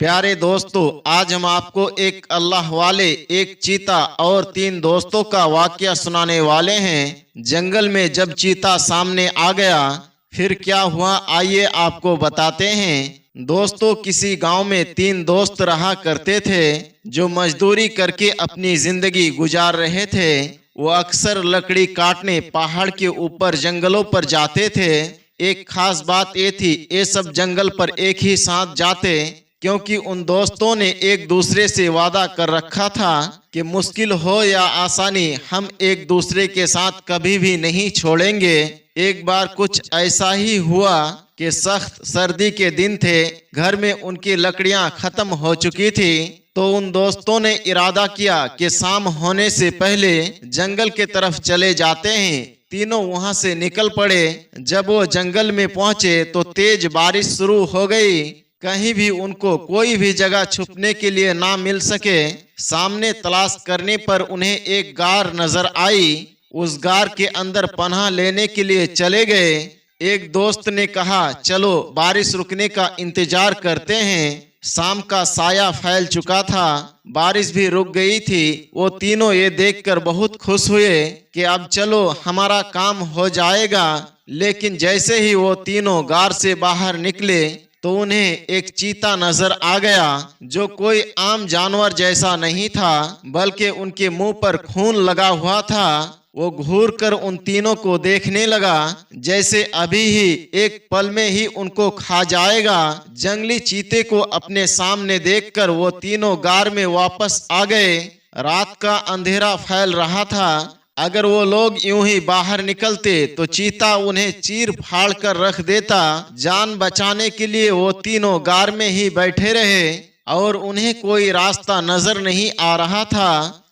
प्यारे दोस्तों, आज हम आपको एक अल्लाह वाले, एक चीता और 3 दोस्तों का वाकया सुनाने वाले हैं। जंगल में जब चीता सामने आ गया फिर क्या हुआ, आइए आपको बताते हैं। दोस्तों, किसी गांव में 3 दोस्त रहा करते थे जो मजदूरी करके अपनी जिंदगी गुजार रहे थे। वो अक्सर लकड़ी काटने पहाड़ के ऊपर जंगलों पर जाते थे। एक खास बात ये थी, ये सब जंगल पर एक ही साथ जाते क्योंकि उन दोस्तों ने एक दूसरे से वादा कर रखा था कि मुश्किल हो या आसानी हम एक दूसरे के साथ कभी भी नहीं छोड़ेंगे। एक बार कुछ ऐसा ही हुआ कि सख्त सर्दी के दिन थे, घर में उनकी लकड़ियां खत्म हो चुकी थी। तो उन दोस्तों ने इरादा किया कि शाम होने से पहले जंगल के तरफ चले जाते हैं। तीनों वहां से निकल पड़े। जब वो जंगल में पहुंचे तो तेज बारिश शुरू हो गई। कहीं भी उनको कोई भी जगह छुपने के लिए ना मिल सके। सामने तलाश करने पर उन्हें एक गार नजर आई। उस गार के अंदर पनाह लेने के लिए चले गए। एक दोस्त ने कहा, चलो बारिश रुकने का इंतजार करते हैं। शाम का साया फैल चुका था, बारिश भी रुक गई थी। वो तीनों ये देखकर बहुत खुश हुए कि अब चलो हमारा काम हो जाएगा। लेकिन जैसे ही वो तीनों गार से बाहर निकले तो उन्हें एक चीता नजर आ गया जो कोई आम जानवर जैसा नहीं था, बल्कि उनके मुंह पर खून लगा हुआ था। वो घूरकर उन तीनों को देखने लगा जैसे अभी ही एक पल में ही उनको खा जाएगा। जंगली चीते को अपने सामने देखकर वो तीनों गार में वापस आ गए। रात का अंधेरा फैल रहा था। अगर वो लोग यूं ही बाहर निकलते तो चीता उन्हें चीर फाड़ कर रख देता। जान बचाने के लिए वो तीनों गार में ही बैठे रहे और उन्हें कोई रास्ता नजर नहीं आ रहा था।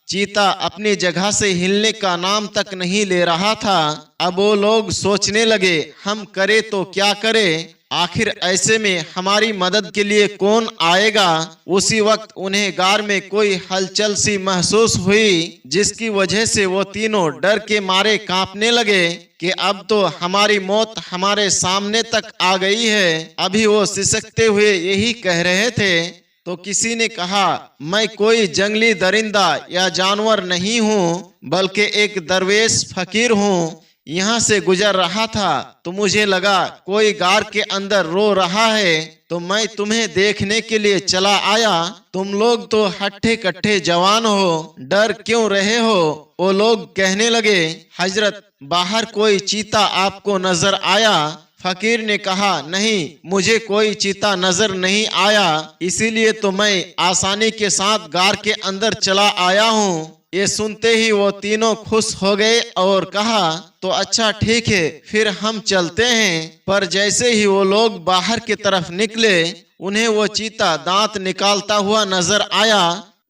चीता अपनी जगह से हिलने का नाम तक नहीं ले रहा था। अब वो लोग सोचने लगे, हम करें तो क्या करें, आखिर ऐसे में हमारी मदद के लिए कौन आएगा। उसी वक्त उन्हें गार में कोई हलचल सी महसूस हुई, जिसकी वजह से वो तीनों डर के मारे कांपने लगे कि अब तो हमारी मौत हमारे सामने तक आ गई है। अभी वो सिसकते हुए यही कह रहे थे तो किसी ने कहा, मैं कोई जंगली दरिंदा या जानवर नहीं हूँ, बल्कि एक दरवेश फकीर हूँ। यहाँ से गुजर रहा था तो मुझे लगा कोई गार के अंदर रो रहा है, तो मैं तुम्हें देखने के लिए चला आया। तुम लोग तो हट्ठे कट्ठे जवान हो, डर क्यों रहे हो। वो लोग कहने लगे, हजरत बाहर कोई चीता आपको नजर आया। फकीर ने कहा, नहीं, मुझे कोई चीता नजर नहीं आया, इसीलिए तो मैं आसानी के साथ गार के अंदर चला आया हूँ। ये सुनते ही वो तीनों खुश हो गए और कहा, तो अच्छा ठीक है, फिर हम चलते हैं। पर जैसे ही वो लोग बाहर की तरफ निकले उन्हें वो चीता दांत निकालता हुआ नजर आया।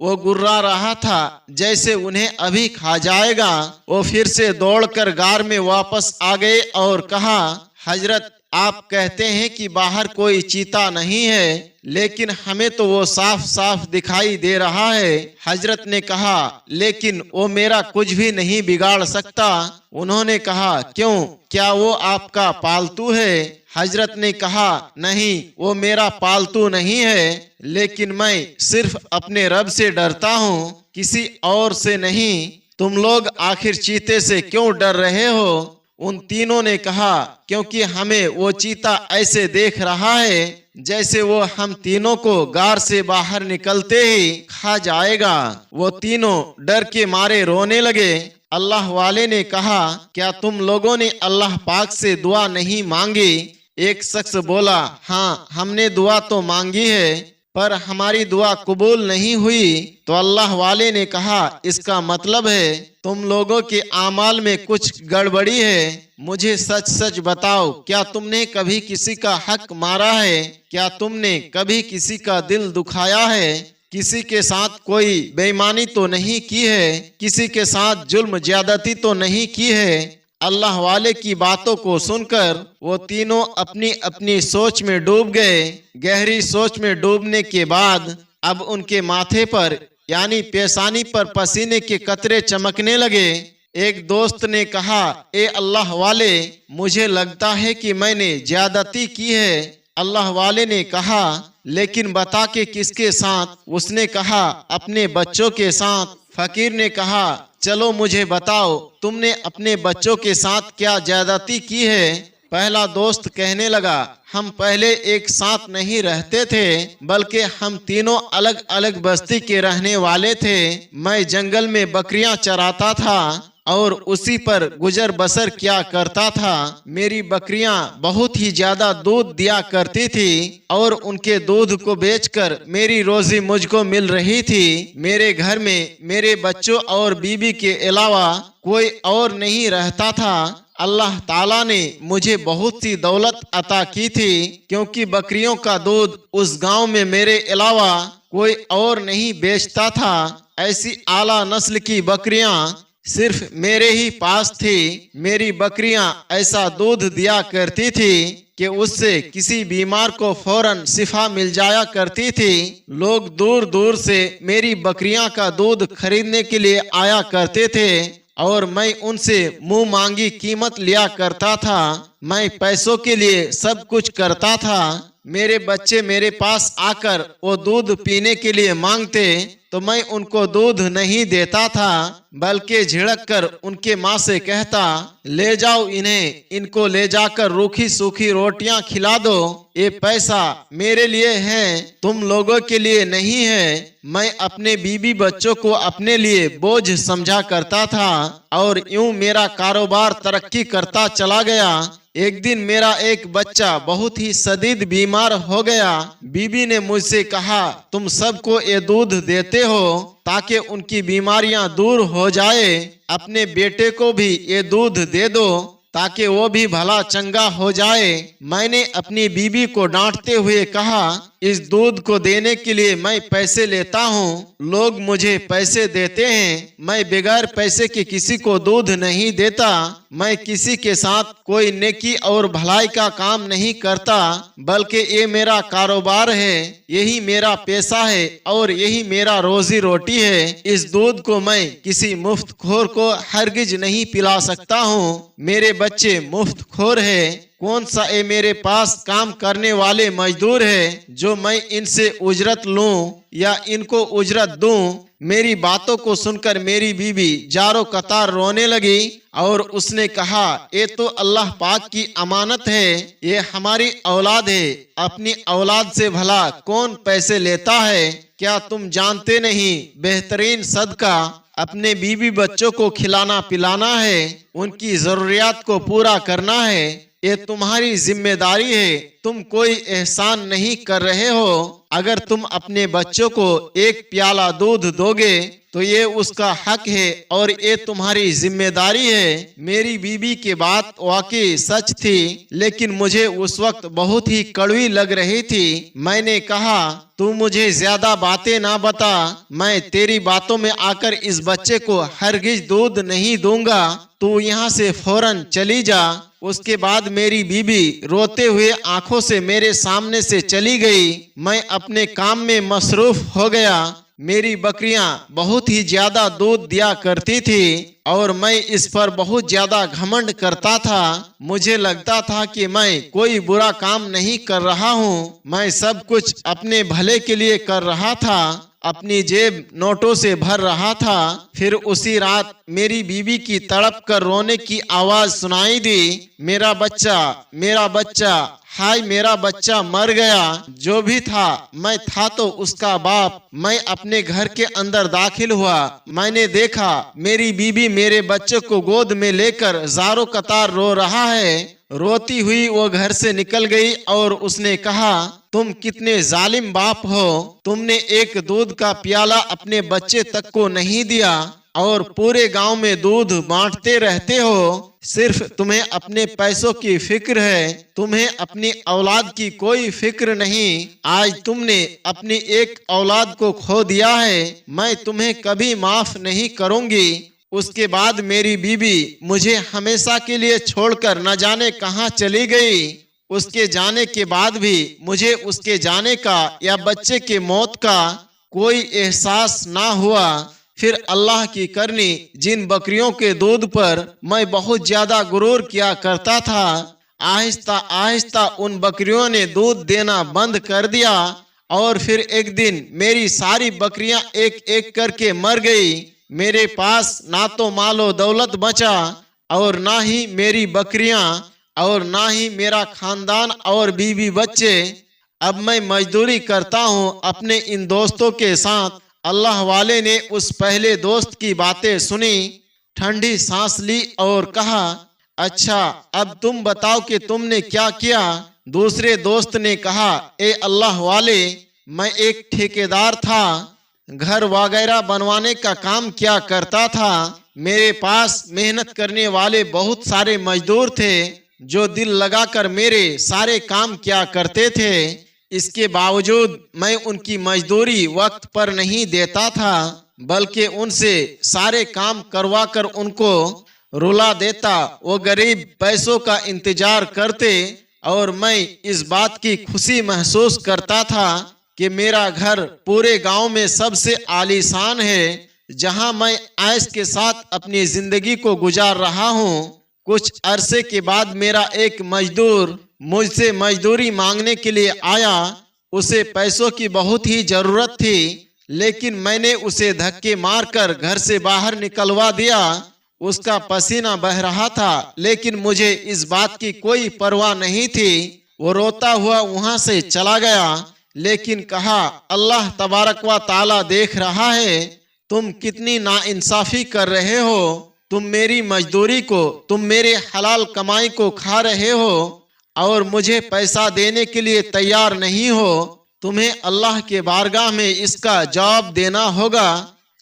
वो गुर्रा रहा था जैसे उन्हें अभी खा जाएगा। वो फिर से दौड़कर गार में वापस आ गए और कहा, हजरत आप कहते हैं कि बाहर कोई चीता नहीं है, लेकिन हमें तो वो साफ साफ दिखाई दे रहा है। हजरत ने कहा, लेकिन वो मेरा कुछ भी नहीं बिगाड़ सकता। उन्होंने कहा, क्यों, क्या वो आपका पालतू है। हजरत ने कहा, नहीं, वो मेरा पालतू नहीं है, लेकिन मैं सिर्फ अपने रब से डरता हूँ, किसी और से नहीं। तुम लोग आखिर चीते से क्यों डर रहे हो। उन तीनों ने कहा, क्योंकि हमें वो चीता ऐसे देख रहा है जैसे वो हम तीनों को गार से बाहर निकलते ही खा जाएगा। वो तीनों डर के मारे रोने लगे। अल्लाह वाले ने कहा, क्या तुम लोगों ने अल्लाह पाक से दुआ नहीं मांगी। एक शख्स बोला, हाँ, हमने दुआ तो मांगी है, पर हमारी दुआ कबूल नहीं हुई। तो अल्लाह वाले ने कहा, इसका मतलब है तुम लोगों के आमाल में कुछ गड़बड़ी है। मुझे सच सच बताओ, क्या तुमने कभी किसी का हक मारा है। क्या तुमने कभी किसी का दिल दुखाया है। किसी के साथ कोई बेईमानी तो नहीं की है। किसी के साथ जुल्म ज्यादती तो नहीं की है। अल्लाह वाले की बातों को सुनकर वो तीनों अपनी अपनी सोच में डूब गए। गहरी सोच में डूबने के बाद अब उनके माथे पर यानी पेशानी पर पसीने के कतरे चमकने लगे। एक दोस्त ने कहा, ए अल्लाह वाले, मुझे लगता है कि मैंने ज्यादती की है। अल्लाह वाले ने कहा, लेकिन बता के किसके साथ? उसने कहा अपने बच्चों के साथ। फकीर ने कहा चलो मुझे बताओ, तुमने अपने बच्चों के साथ क्या ज्यादती की है? पहला दोस्त कहने लगा हम पहले एक साथ नहीं रहते थे, बल्कि हम तीनों अलग अलग बस्ती के रहने वाले थे। मैं जंगल में बकरियां चराता था और उसी पर गुजर बसर किया करता था। मेरी बकरियां बहुत ही ज्यादा दूध दिया करती थी और उनके दूध को बेचकर मेरी रोजी मुझको मिल रही थी। मेरे घर में मेरे बच्चों और बीबी के अलावा कोई और नहीं रहता था। अल्लाह ताला ने मुझे बहुत सी दौलत अता की थी, क्योंकि बकरियों का दूध उस गांव में मेरे अलावा कोई और नहीं बेचता था। ऐसी आला नस्ल की बकरियां सिर्फ मेरे ही पास थी। मेरी बकरियां ऐसा दूध दिया करती थी कि उससे किसी बीमार को फौरन शिफा मिल जाया करती थी। लोग दूर दूर से मेरी बकरियां का दूध खरीदने के लिए आया करते थे और मैं उनसे मुंह मांगी कीमत लिया करता था। मैं पैसों के लिए सब कुछ करता था। मेरे बच्चे मेरे पास आकर वो दूध पीने के लिए मांगते तो मैं उनको दूध नहीं देता था, बल्कि झिड़क कर उनके माँ से कहता ले जाओ इन्हें, इनको ले जाकर रूखी सूखी रोटियां खिला दो। ये पैसा मेरे लिए है, तुम लोगों के लिए नहीं है। मैं अपने बीबी बच्चों को अपने लिए बोझ समझा करता था और यूं मेरा कारोबार तरक्की करता चला गया। एक दिन मेरा एक बच्चा बहुत ही शदीद बीमार हो गया। बीबी ने मुझसे कहा तुम सबको ये दूध देते हो ताकि उनकी बीमारियां दूर हो जाए, अपने बेटे को भी ये दूध दे दो ताकि वो भी भला चंगा हो जाए। मैंने अपनी बीबी को डांटते हुए कहा इस दूध को देने के लिए मैं पैसे लेता हूँ, लोग मुझे पैसे देते हैं, मैं बगैर पैसे के किसी को दूध नहीं देता। मैं किसी के साथ कोई नेकी और भलाई का काम नहीं करता, बल्कि ये मेरा कारोबार है, यही मेरा पेशा है और यही मेरा रोजी रोटी है। इस दूध को मैं किसी मुफ्तखोर को हरगिज नहीं पिला सकता हूँ। मेरे बच्चे मुफ्तखोर है, कौन सा ये मेरे पास काम करने वाले मजदूर है जो मैं इनसे उजरत लूं या इनको उजरत दूं। मेरी बातों को सुनकर मेरी बीबी जारो कतार रोने लगी और उसने कहा ये तो अल्लाह पाक की अमानत है, ये हमारी औलाद है, अपनी औलाद से भला कौन पैसे लेता है? क्या तुम जानते नहीं बेहतरीन सदका अपने बीबी बच्चों को खिलाना पिलाना है, उनकी जरूरियात को पूरा करना है, ये तुम्हारी जिम्मेदारी है। तुम कोई एहसान नहीं कर रहे हो। अगर तुम अपने बच्चों को एक प्याला दूध दोगे तो ये उसका हक है और ये तुम्हारी जिम्मेदारी है। मेरी बीबी की बात वाकई सच थी, लेकिन मुझे उस वक्त बहुत ही कड़वी लग रही थी। मैंने कहा तू मुझे ज्यादा बातें ना बता, मैं तेरी बातों में आकर इस बच्चे को हरगिज दूध नहीं दूंगा, तू यहाँ से फौरन चली जा। उसके बाद मेरी बीबी रोते हुए आंखों से मेरे सामने से चली गई। मैं अपने काम में मसरूफ हो गया। मेरी बकरियां बहुत ही ज्यादा दूध दिया करती थी और मैं इस पर बहुत ज्यादा घमंड करता था। मुझे लगता था कि मैं कोई बुरा काम नहीं कर रहा हूँ, मैं सब कुछ अपने भले के लिए कर रहा था, अपनी जेब नोटों से भर रहा था। फिर उसी रात मेरी बीबी की तड़प कर रोने की आवाज सुनाई दी, मेरा बच्चा, हाय मेरा बच्चा मर गया। जो भी था, मैं था तो उसका बाप। मैं अपने घर के अंदर दाखिल हुआ। मैंने देखा मेरी बीबी मेरे बच्चे को गोद में लेकर जारो कतार रो रहा है। रोती हुई वो घर से निकल गई और उसने कहा तुम कितने जालिम बाप हो, तुमने एक दूध का प्याला अपने बच्चे तक को नहीं दिया और पूरे गांव में दूध बांटते रहते हो। सिर्फ तुम्हें अपने पैसों की फिक्र है, तुम्हें अपनी औलाद की कोई फिक्र नहीं। आज तुमने अपनी एक औलाद को खो दिया है, मैं तुम्हें कभी माफ नहीं करूंगी। उसके बाद मेरी बीबी मुझे हमेशा के लिए छोड़कर न जाने कहां चली गई। उसके जाने के बाद भी मुझे उसके जाने का या बच्चे के मौत का कोई एहसास ना हुआ। फिर अल्लाह की करनी, जिन बकरियों के दूध पर मैं बहुत ज्यादा गुरूर किया करता था, आहिस्ता आहिस्ता उन बकरियों ने दूध देना बंद कर दिया और फिर एक दिन मेरी सारी बकरियां एक एक करके मर गई। मेरे पास ना तो मालो दौलत बचा और ना ही मेरी बकरियां और ना ही मेरा खानदान और बीवी बच्चे। अब मैं मजदूरी करता हूँ अपने इन दोस्तों के साथ। अल्लाह वाले ने उस पहले दोस्त की बातें सुनी, ठंडी सांस ली और कहा, अच्छा अब तुम बताओ कि तुमने क्या किया। दूसरे दोस्त ने कहा, ए अल्लाह वाले, मैं एक ठेकेदार था, घर वगैरह बनवाने का काम किया करता था। मेरे पास मेहनत करने वाले बहुत सारे मजदूर थे जो दिल लगाकर मेरे सारे काम किया करते थे। इसके बावजूद मैं उनकी मजदूरी वक्त पर नहीं देता था, बल्कि उनसे सारे काम करवा कर उनको रुला देता। वो गरीब पैसों का इंतजार करते और मैं इस बात की खुशी महसूस करता था कि मेरा घर पूरे गांव में सबसे आलीशान है, जहां मैं ऐश के साथ अपनी जिंदगी को गुजार रहा हूं। कुछ अरसे के बाद मेरा एक मजदूर मुझसे मजदूरी मांगने के लिए आया। उसे पैसों की बहुत ही जरूरत थी, लेकिन मैंने उसे धक्के मारकर घर से बाहर निकलवा दिया। उसका पसीना बह रहा था, लेकिन मुझे इस बात की कोई परवाह नहीं थी। वो रोता हुआ वहां से चला गया, लेकिन कहा, अल्लाह तबारक व ताला देख रहा है, तुम कितनी नाइंसाफी कर रहे हो। तुम मेरी मजदूरी को, तुम मेरे हलाल कमाई को खा रहे हो और मुझे पैसा देने के लिए तैयार नहीं हो। तुम्हें अल्लाह के बारगाह में इसका जवाब देना होगा।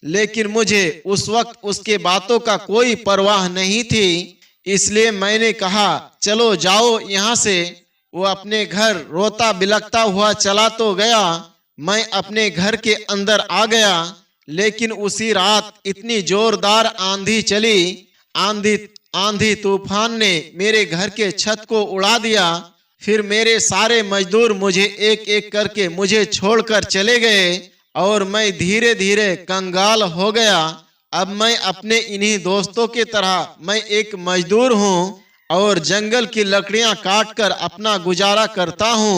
लेकिन मुझे उस वक्त उसके बातों का कोई परवाह नहीं थी, इसलिए मैंने कहा, चलो जाओ यहाँ से। वो अपने घर रोता बिलखता हुआ चला तो गया। मैं अपने घर के अंदर आ गया, लेकिन उसी रात इतनी जोरदार आंधी चली, आंधी तूफान ने मेरे घर के छत को उड़ा दिया। फिर मेरे सारे मजदूर मुझे एक एक करके मुझे छोड़कर चले गए और मैं धीरे धीरे कंगाल हो गया। अब मैं अपने इन्हीं दोस्तों की तरह मैं एक मजदूर हूँ और जंगल की लकड़ियां काटकर अपना गुजारा करता हूँ।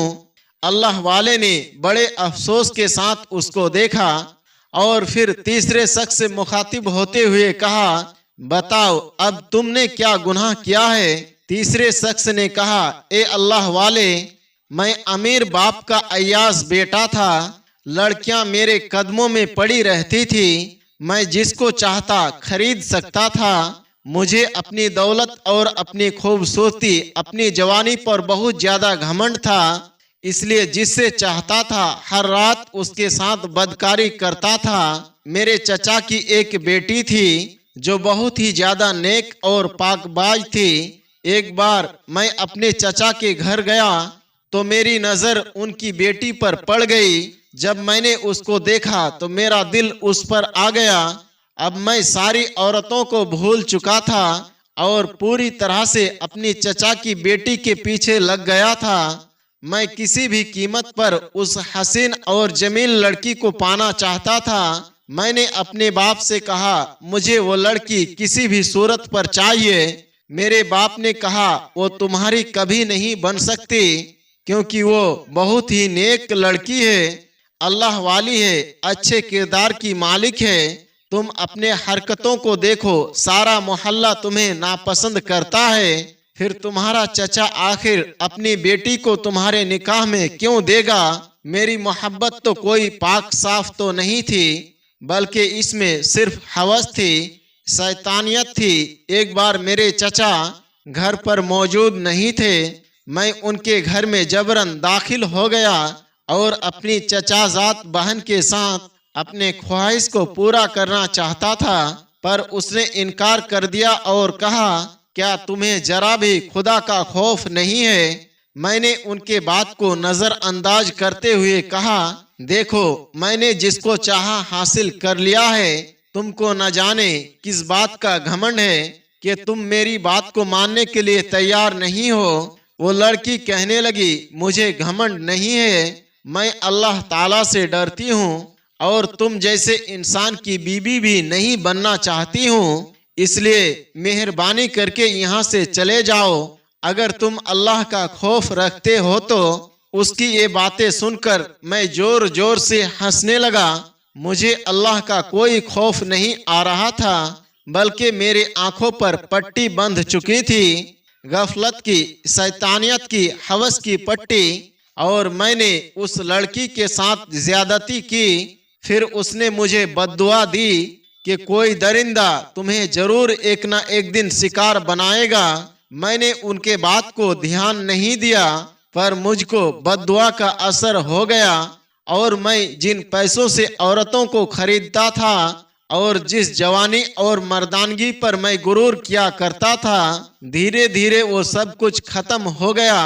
अल्लाह वाले ने बड़े अफसोस के साथ उसको देखा और फिर तीसरे शख्स से मुखातिब होते हुए कहा, बताओ अब तुमने क्या गुनाह किया है। तीसरे शख्स ने कहा, ए अल्लाह वाले, मैं अमीर बाप का अय्यास बेटा था। लड़कियां मेरे कदमों में पड़ी रहती थी, मैं जिसको चाहता खरीद सकता था। मुझे अपनी दौलत और अपनी खूबसूरती, अपनी जवानी पर बहुत ज्यादा घमंड था, इसलिए जिससे चाहता था हर रात उसके साथ बदकारी करता था। मेरे चचा की एक बेटी थी जो बहुत ही ज्यादा नेक और पाकबाज थी। एक बार मैं अपने चचा के घर गया तो मेरी नजर उनकी बेटी पर पड़ गई। जब मैंने उसको देखा तो मेरा दिल उस पर आ गया। अब मैं सारी औरतों को भूल चुका था और पूरी तरह से अपनी चचा की बेटी के पीछे लग गया था। मैं किसी भी कीमत पर उस हसीन और जमील लड़की को पाना चाहता था। मैंने अपने बाप से कहा, मुझे वो लड़की किसी भी सूरत पर चाहिए। मेरे बाप ने कहा, वो तुम्हारी कभी नहीं बन सकती, क्योंकि वो बहुत ही नेक लड़की है, अल्लाह वाली है, अच्छे किरदार की मालिक है। तुम अपने हरकतों को देखो, सारा मोहल्ला तुम्हें नापसंद करता है, फिर तुम्हारा चचा आखिर अपनी बेटी को तुम्हारे निकाह में क्यों देगा। मेरी मोहब्बत तो कोई पाक साफ तो नहीं थी, बल्कि इसमें सिर्फ हवस थी, शैतानियत थी। एक बार मेरे चचा घर पर मौजूद नहीं थे, मैं उनके घर में जबरन दाखिल हो गया और अपनी चचाजात बहन के साथ अपने ख्वाहिश को पूरा करना चाहता था, पर उसने इनकार कर दिया और कहा, क्या तुम्हें जरा भी खुदा का खौफ नहीं है। मैंने उनके बात को नजरअंदाज करते हुए कहा, देखो मैंने जिसको चाहा हासिल कर लिया है, तुमको न जाने किस बात का घमंड है कि तुम मेरी बात को मानने के लिए तैयार नहीं हो। वो लड़की कहने लगी, मुझे घमंड नहीं है, मैं अल्लाह ताला से डरती हूँ और तुम जैसे इंसान की बीबी भी नहीं बनना चाहती हूँ, इसलिए मेहरबानी करके यहाँ से चले जाओ। अगर तुम अल्लाह का खौफ रखते हो तो उसकी ये बातें सुनकर मैं जोर जोर से हंसने लगा। मुझे अल्लाह का कोई खौफ नहीं आ रहा था, बल्कि मेरी आंखों पर पट्टी बंध चुकी थी, गफलत की, शैतानियत की, हवस की पट्टी। और मैंने उस लड़की के साथ ज्यादती की। फिर उसने मुझे बद्दुआ दी कि कोई दरिंदा तुम्हें जरूर एक ना एक दिन शिकार बनाएगा। मैंने उनके बात को ध्यान नहीं दिया, पर मुझको बद्दुआ का असर हो गया और मैं जिन पैसों से औरतों को खरीदता था और जिस जवानी और मर्दानगी पर मैं गुरूर किया करता था, धीरे धीरे वो सब कुछ खत्म हो गया,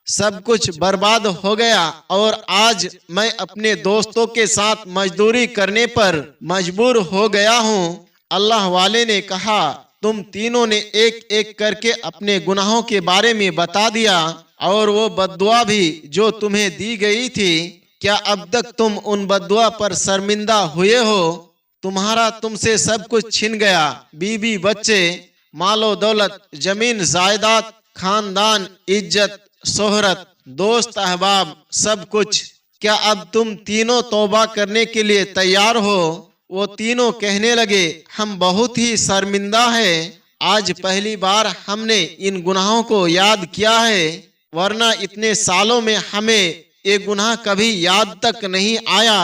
सब कुछ बर्बाद हो गया। और आज मैं अपने दोस्तों के साथ मजदूरी करने पर मजबूर हो गया हूँ। अल्लाह वाले ने कहा, तुम तीनों ने एक एक करके अपने गुनाहों के बारे में बता दिया और वो बद्दुआ भी जो तुम्हें दी गई थी। क्या अब तक तुम उन बद्दुआ पर शर्मिंदा हुए हो? तुम्हारा तुमसे सब कुछ छिन गया, बीबी बच्चे, मालो दौलत, जमीन जायदाद, खानदान, इज्जत, शोहरत, दोस्त अहबाब, सब कुछ। क्या अब तुम तीनों तौबा करने के लिए तैयार हो? वो तीनों कहने लगे, हम बहुत ही शर्मिंदा है। आज पहली बार हमने इन गुनाहों को याद किया है, वरना इतने सालों में हमें ये गुनाह कभी याद तक नहीं आया।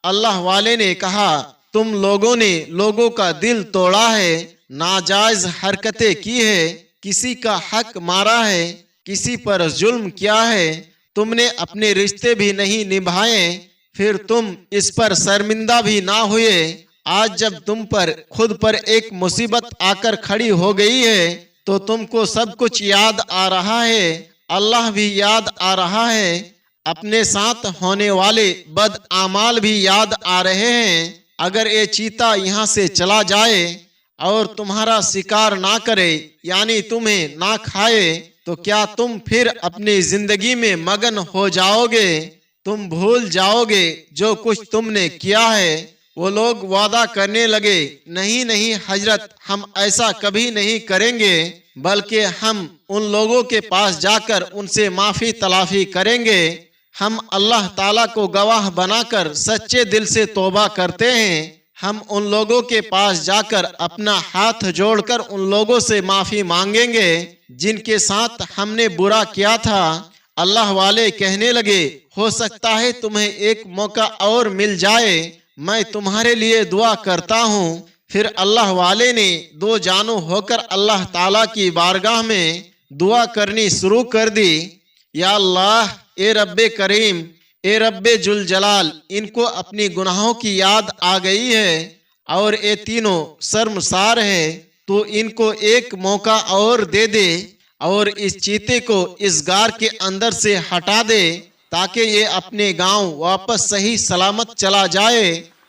अल्लाह वाले ने कहा, तुम लोगों ने लोगों का दिल तोड़ा है, नाजायज हरकतें की है, किसी का हक मारा है, किसी पर जुल्म किया है, तुमने अपने रिश्ते भी नहीं निभाए, फिर तुम इस पर शर्मिंदा भी ना हुए। आज जब तुम पर खुद पर एक मुसीबत आकर खड़ी हो गई है तो तुमको सब कुछ याद आ रहा है, अल्लाह भी याद आ रहा है, अपने साथ होने वाले बद आमाल भी याद आ रहे हैं। अगर ये चीता यहाँ से चला जाए और तुम्हारा शिकार ना करे, यानी तुम्हें ना खाए, तो क्या तुम फिर अपनी जिंदगी में मगन हो जाओगे? तुम भूल जाओगे जो कुछ तुमने किया है? वो लोग वादा करने लगे, नहीं नहीं हजरत, हम ऐसा कभी नहीं करेंगे, बल्कि हम उन लोगों के पास जाकर उनसे माफी तलाफी करेंगे। हम अल्लाह ताला को गवाह बनाकर सच्चे दिल से तौबा करते हैं। हम उन लोगों के पास जाकर अपना हाथ जोड़कर उन लोगों से माफी मांगेंगे जिनके साथ हमने बुरा किया था। अल्लाह वाले कहने लगे, हो सकता है तुम्हें एक मौका और मिल जाए, मैं तुम्हारे लिए दुआ करता हूँ। फिर अल्लाह वाले ने दो जानू होकर अल्लाह ताला की बारगाह में दुआ करनी शुरू कर दी। या अल्लाह, ए रब्बे करीम, ए रब्बे जुल जलाल, इनको अपनी गुनाहों की याद आ गई है और ये तीनों शर्मसार है, तो इनको एक मौका और दे दे और इस चीते को इस गार के अंदर से हटा दे, ताकि ये अपने गांव वापस सही सलामत चला जाए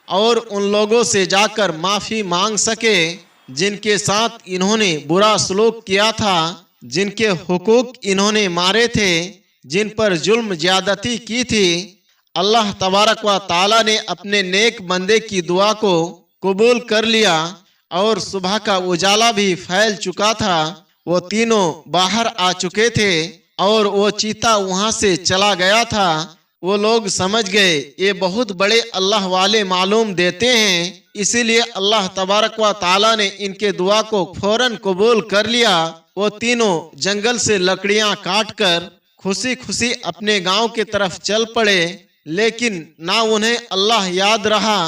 और उन लोगों से जाकर माफी मांग सके जिनके साथ इन्होंने बुरा सलूक किया था, जिनके हुकूक इन्होंने मारे थे, जिन पर जुल्म ज्यादती की थी। अल्लाह तबारक व ताला ने अपने नेक बंदे की दुआ को कबूल कर लिया और सुबह का उजाला भी फैल चुका था। वो तीनों बाहर आ चुके थे और वो चीता वहां से चला गया था। वो लोग समझ गए ये बहुत बड़े अल्लाह वाले मालूम देते हैं, इसीलिए अल्लाह तबारक व ताला ने इनके दुआ को फौरन कबूल कर लिया। वो तीनों जंगल से लकड़ियां काटकर खुशी खुशी अपने गांव की तरफ चल पड़े, लेकिन ना उन्हें अल्लाह याद रहा,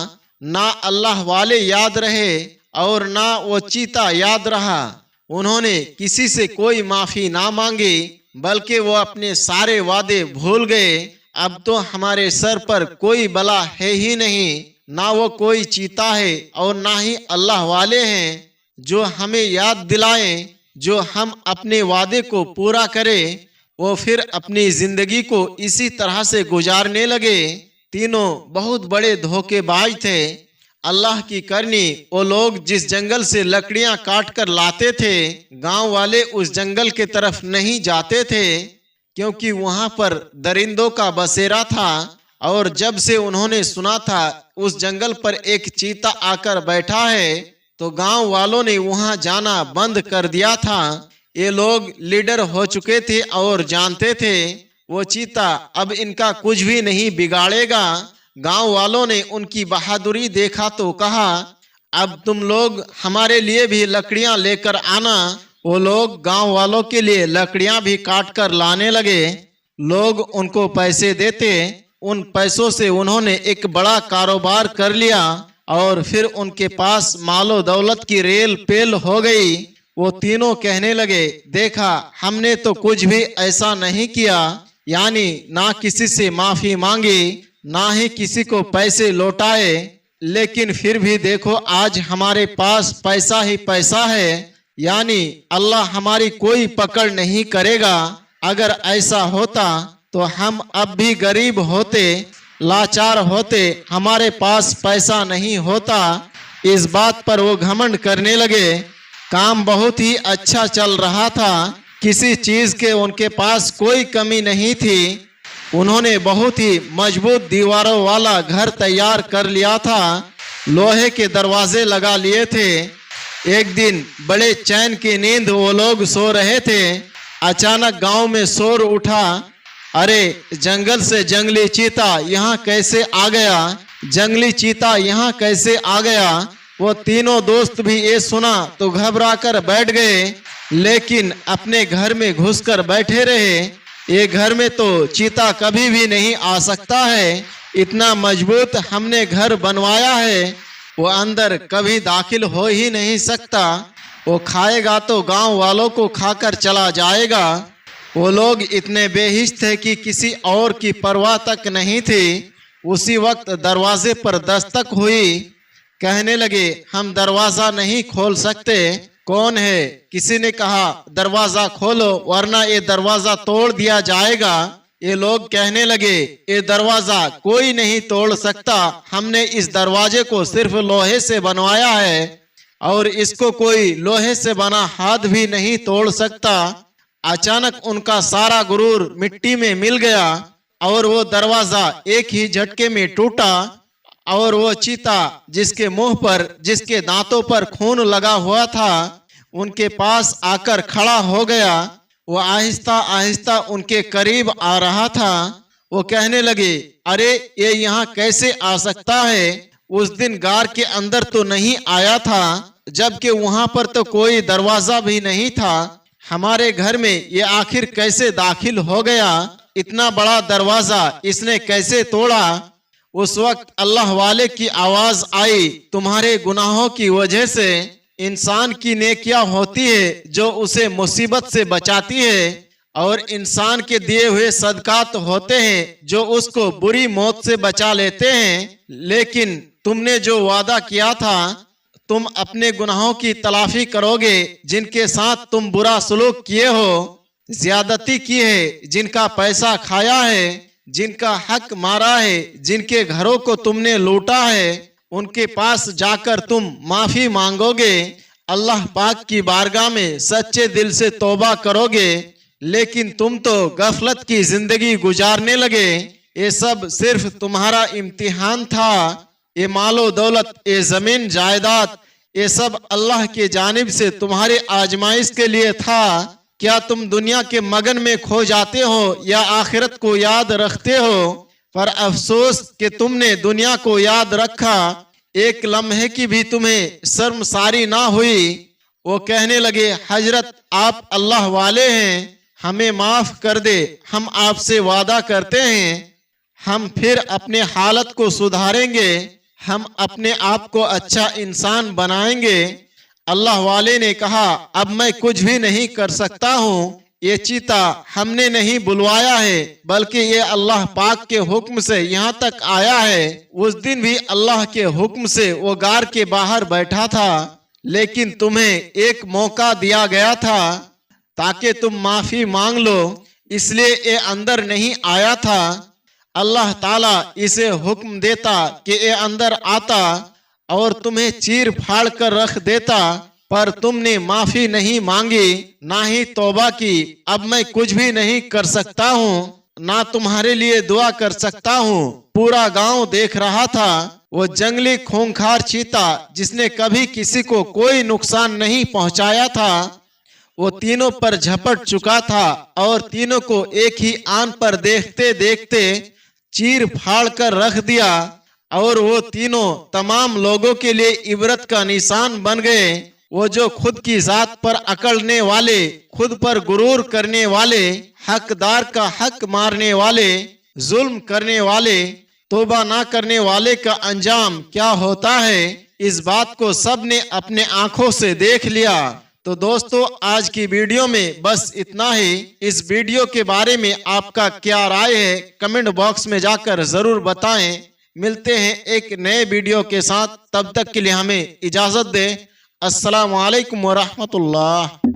ना अल्लाह वाले याद रहे और ना वो चीता याद रहा। उन्होंने किसी से कोई माफी ना मांगी, बल्कि वो अपने सारे वादे भूल गए। अब तो हमारे सर पर कोई बला है ही नहीं, ना वो कोई चीता है और ना ही अल्लाह वाले हैं जो हमें याद दिलाएं, जो हम अपने वादे को पूरा करें। वो फिर अपनी जिंदगी को इसी तरह से गुजारने लगे। तीनों बहुत बड़े धोखेबाज थे। अल्लाह की करनी, वो लोग जिस जंगल से लकड़ियां काट कर लाते थे, गांव वाले उस जंगल के तरफ नहीं जाते थे, क्योंकि वहां पर दरिंदों का बसेरा था। और जब से उन्होंने सुना था उस जंगल पर एक चीता आकर बैठा है, तो गांव वालों ने वहां जाना बंद कर दिया था। ये लोग लीडर हो चुके थे और जानते थे वो चीता अब इनका कुछ भी नहीं बिगाड़ेगा। गांव वालों ने उनकी बहादुरी देखा तो कहा, अब तुम लोग हमारे लिए भी लकड़ियां लेकर आना। वो लोग गांव वालों के लिए लकड़ियां भी काट कर लाने लगे। लोग उनको पैसे देते, उन पैसों से उन्होंने एक बड़ा कारोबार कर लिया और फिर उनके पास मालो दौलत की रेल पेल हो गई। वो तीनों कहने लगे, देखा हमने तो कुछ भी ऐसा नहीं किया, यानी ना किसी से माफी मांगी, ना ही किसी को पैसे लौटाए, लेकिन फिर भी देखो आज हमारे पास पैसा ही पैसा है, यानी अल्लाह हमारी कोई पकड़ नहीं करेगा। अगर ऐसा होता तो हम अब भी गरीब होते, लाचार होते, हमारे पास पैसा नहीं होता। इस बात पर वो घमंड करने लगे। काम बहुत ही अच्छा चल रहा था, किसी चीज के उनके पास कोई कमी नहीं थी। उन्होंने बहुत ही मजबूत दीवारों वाला घर तैयार कर लिया था, लोहे के दरवाजे लगा लिए थे। एक दिन बड़े चैन की नींद वो लोग सो रहे थे, अचानक गांव में शोर उठा। अरे जंगल से जंगली चीता यहाँ कैसे आ गया, जंगली चीता यहाँ कैसे आ गया। वो तीनों दोस्त भी ये सुना तो घबरा कर बैठ गए, लेकिन अपने घर में घुसकर बैठे रहे। ये घर में तो चीता कभी भी नहीं आ सकता है, इतना मजबूत हमने घर बनवाया है, वो अंदर कभी दाखिल हो ही नहीं सकता। वो खाएगा तो गांव वालों को खाकर चला जाएगा। वो लोग इतने बेहिश थे कि किसी और की परवाह तक नहीं थी। उसी वक्त दरवाजे पर दस्तक हुई। कहने लगे, हम दरवाजा नहीं खोल सकते। कौन है? किसी ने कहा, दरवाजा खोलो वरना ये दरवाजा तोड़ दिया जाएगा। ये लोग कहने लगे, ये दरवाजा कोई नहीं तोड़ सकता, हमने इस दरवाजे को सिर्फ लोहे से बनवाया है और इसको कोई लोहे से बना हाथ भी नहीं तोड़ सकता। अचानक उनका सारा गुरूर मिट्टी में मिल गया और वो दरवाजा एक ही झटके में टूटा और वो चीता जिसके मुंह पर, जिसके दांतों पर खून लगा हुआ था, उनके पास आकर खड़ा हो गया। वो आहिस्ता आहिस्ता उनके करीब आ रहा था। वो कहने लगे, अरे ये यहाँ कैसे आ सकता है? उस दिन गार के अंदर तो नहीं आया था, जबकि वहां पर तो कोई दरवाजा भी नहीं था। हमारे घर में ये आखिर कैसे दाखिल हो गया? इतना बड़ा दरवाजा इसने कैसे तोड़ा? उस वक्त अल्लाह वाले की आवाज आई, तुम्हारे गुनाहों की वजह से इंसान की नेकियां होती है जो उसे मुसीबत से बचाती है, और इंसान के दिए हुए सदकात होते हैं जो उसको बुरी मौत से बचा लेते हैं। लेकिन तुमने जो वादा किया था, तुम अपने गुनाहों की तलाफी करोगे, जिनके साथ तुम बुरा सलूक किए हो, ज्यादती की है, जिनका पैसा खाया है, जिनका हक मारा है, जिनके घरों को तुमने लूटा है, उनके पास जाकर तुम माफी मांगोगे, अल्लाह पाक की बारगाह में सच्चे दिल से तौबा करोगे। लेकिन तुम तो गफलत की जिंदगी गुजारने लगे। ये सब सिर्फ तुम्हारा इम्तिहान था। ये मालो दौलत, ये जमीन जायदाद, ये सब अल्लाह के जानिब से तुम्हारे आजमाइश के लिए था। क्या तुम दुनिया के मगन में खो जाते हो या आखिरत को याद रखते हो? पर अफसोस कि तुमने दुनिया को याद रखा, एक लम्हे की भी तुम्हें शर्मसारी ना हुई। वो कहने लगे, हजरत आप अल्लाह वाले हैं, हमें माफ कर दे, हम आपसे वादा करते हैं हम फिर अपने हालत को सुधारेंगे, हम अपने आप को अच्छा इंसान बनाएंगे। अल्लाह वाले ने कहा, अब मैं कुछ भी नहीं कर सकता हूँ, ये चीता हमने नहीं बुलवाया है, बल्कि ये अल्लाह पाक के हुक्म से यहाँ तक आया है। उस दिन भी अल्लाह के हुक्म से वो गार के बाहर बैठा था, लेकिन तुम्हें एक मौका दिया गया था ताकि तुम माफी मांग लो, इसलिए ये अंदर नहीं आया था। अल्लाह ताला इसे हुक्म देता कि ये अंदर आता और तुम्हें चीर फाड़ कर रख देता, पर तुमने माफी नहीं मांगी, ना ही तौबा की। अब मैं कुछ भी नहीं कर सकता हूँ, ना तुम्हारे लिए दुआ कर सकता हूँ। पूरा गांव देख रहा था। वो जंगली खूंखार चीता जिसने कभी किसी को कोई नुकसान नहीं पहुंचाया था, वो तीनों पर झपट चुका था और तीनों को एक ही आन पर देखते देखते चीर फाड़ कर रख दिया और वो तीनों तमाम लोगों के लिए इबरत का निशान बन गए। वो जो खुद की जात पर अकड़ने वाले, खुद पर गुरूर करने वाले, हकदार का हक मारने वाले, जुल्म करने वाले, तौबा ना करने वाले का अंजाम क्या होता है, इस बात को सब ने अपने आंखों से देख लिया। तो दोस्तों, आज की वीडियो में बस इतना ही। इस वीडियो के बारे में आपका क्या राय है, कमेंट बॉक्स में जाकर जरूर बताएं। मिलते हैं एक नए वीडियो के साथ, तब तक के लिए हमें इजाजत दें। अस्सलाम वालेकुम व रहमतुल्लाह।